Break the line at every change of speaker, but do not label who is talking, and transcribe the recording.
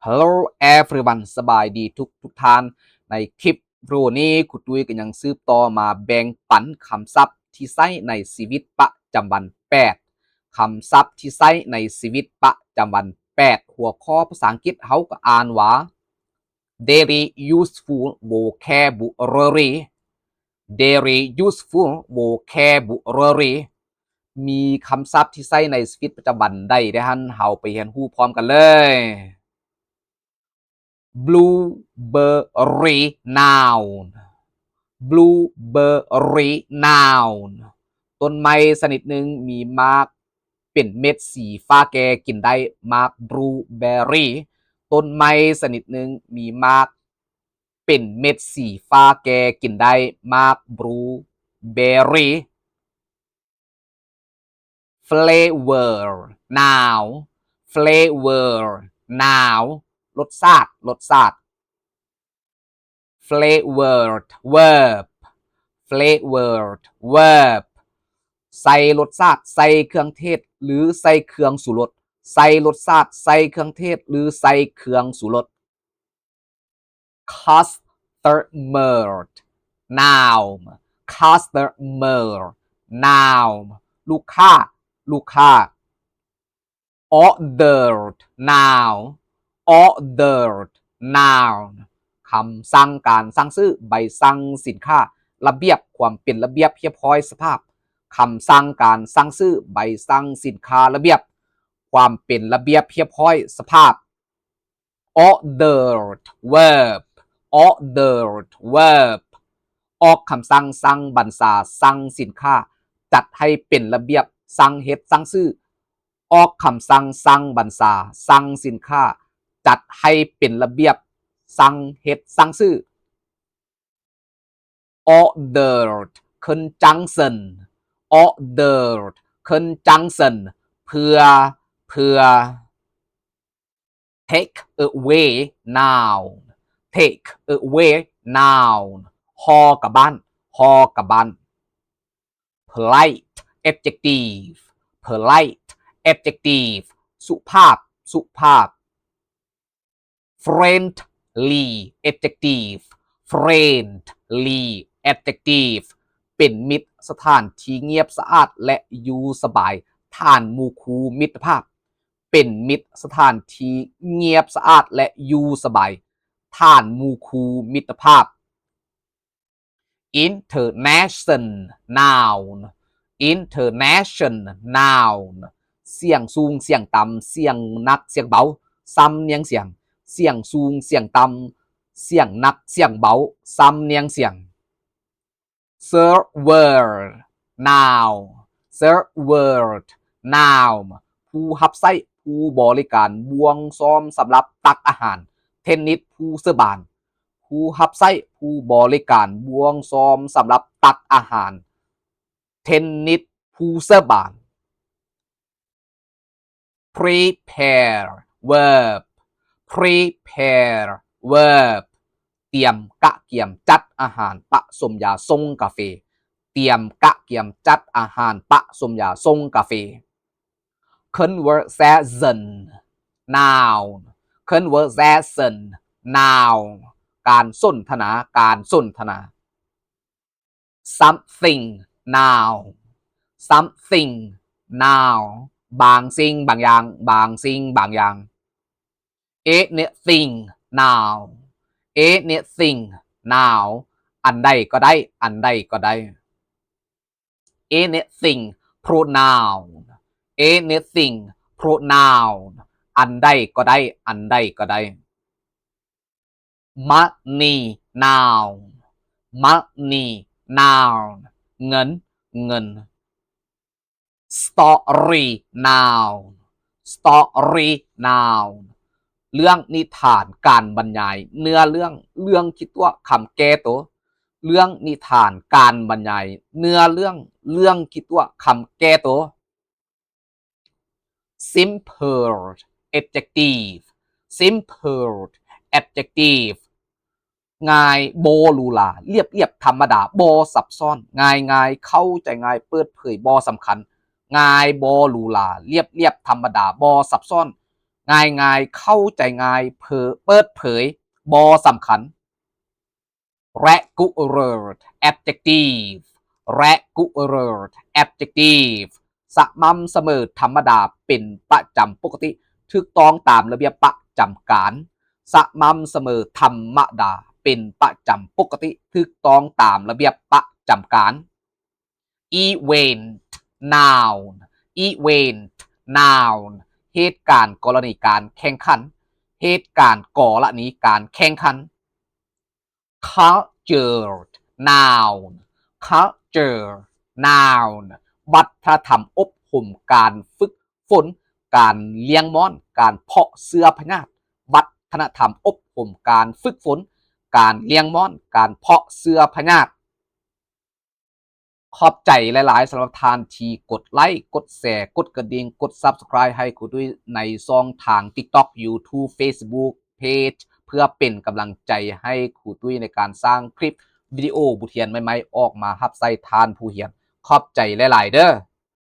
Hello everyone สบายดีทุกท่านในคลิปวิดีโอนี้ครูตุ้ยก็ยังสืบต่อมาแบ่งปันคำศัพท์ที่ใช้ในชีวิตประจำวัน8คำศัพท์ที่ใช้ในชีวิตประจำวัน8หัวข้อภาษาอังกฤษเฮาก็อ่านว่า Very useful vocabulary Very useful vocabulary มีคำศัพท์ที่ใช้ในชีวิตประจำวันได้เด้อเฮาไปเรียนรู้พร้อมกันเลย Blueberry noun Blueberry noun ต้นไม้ชนิดหนึ่งมีมากเป็นเม็ดสีฟ้าแก่กินได้มาก Blueberry ต้นไม้ชนิดหนึ่งมีมากเป็นเม็ดสีฟ้าแก่กินได้มาก Blueberry Flavor noun Flavor noun รสชาติ flavored verb ใส่รสชาติใส่เครื่องเทศหรือใส่เครื่องสูรสใส่รสชาติใส่เครื่องเทศหรือใส่เครื่องสูรส customer noun ลูกค้า ordered noun คำสั่งการสั่งซื้อใบสั่งสินค้าระเบียบความเป็นระเบียบเรียบร้อยสภาพคำสั่งการสั่งซื้อใบสั่งสินค้าระเบียบความเป็นระเบียบเรียบร้อยสภาพ ordered verb ออกคำสั่งสั่งบัญชาสั่งสินค้าจัดให้เป็นระเบียบสั่งเฮ็ดสั่งซื้อออกคำสั่งสั่งบัญชาสั่งสินค้าจัดให้เป็นระเบียบสั่งเฮ็ดสั่งซื้อ ordered conjunction เพื่อ take away noun ฮอกับบ้าน polite adjective สุภาพ friendly adjective เป็นมิตรสถานที่เงียบสะอาดและอยู่สบายท่านหมู่คู่มิตรภาพเป็นมิตรสถานที่เงียบสะอาดและอยู่สบายท่านหมู่คู่มิตรภาพ international noun เสียงสูงเสียงต่ำเสียงหนักเสียงเบาซ้ำเนียงเสียงสูงเสียงต่ำเสียงหนักเสียงเบาซ้ำเนียงเสียง server noun ผู้รับใช้ผู้บริการบ่วงซ้อมสำหรับตักอาหารเทนนิสผู้เสื้อบานผู้รับใช้ผู้บริการบ่วงซ้อมสำหรับตักอาหารเทนนิสผู้เสื้อบาน prepare verb เตรียมกะเกียมจัดอาหารผสมยาส่งกาแฟเตรียมกะเกียมจัดอาหารผสมยาส่งกาแฟ conversation noun การสนทนา something noun บางสิ่งบางอย่าง anything noun อันใดก็ได้ anything pronoun อันใดก็ได้ money noun เงิน story noun เรื่องนิทานการบรรยายเนื้อเรื่องคิดตัวคำแก้ตัวเรื่องนิทานการบรรยายเนื้อเรื่องคิดตัวคำแก้ตัว simple adjective ง่ายบ่หรูหราเรียบธรรมดาบ่ซับซ้อนง่ายเข้าใจง่ายเปิดเผยบ่สำคัญง่ายบ่หรูหราเรียบธรรมดาบ่ซับซ้อน ง่ายๆเข้าใจง่ายเปิดเผยบอสำคัญ regular adjective regular adjective สม่ำเสมอธรรมดาเป็นประจำปกติถูกต้องตามระเบียบประจำการสม่ำเสมอธรรมดาเป็นประจำปกติถูกต้องตามระเบียบประจำการ event noun event noun เหตุการณ์กรณีการแข่งขันเหตุการณ์กรณีการแข่งขัน culture noun culture noun วัฒนธรรมอบรมการฝึกฝนการเลี้ยงม้อนการเพาะเสื้อพญาตวัฒนธรรมอบรมการฝึกฝนการเลี้ยงม้อนการเพาะเสื้อพญาตขอบใจหลายๆสำหรับทานที่กดไลค์กดแชร์กดกระดิ่งกด Subscribe ให้คุณด้วยในช่องทาง TikTok YouTube Facebook Page เพื่อเป็นกำลังใจให้ครูตุ้ยในการสร้างคลิปวิดีโอบุเทียนใหม่ๆออกมารับใส่ทานผู้เหียนขอบใจหลายๆเด้อ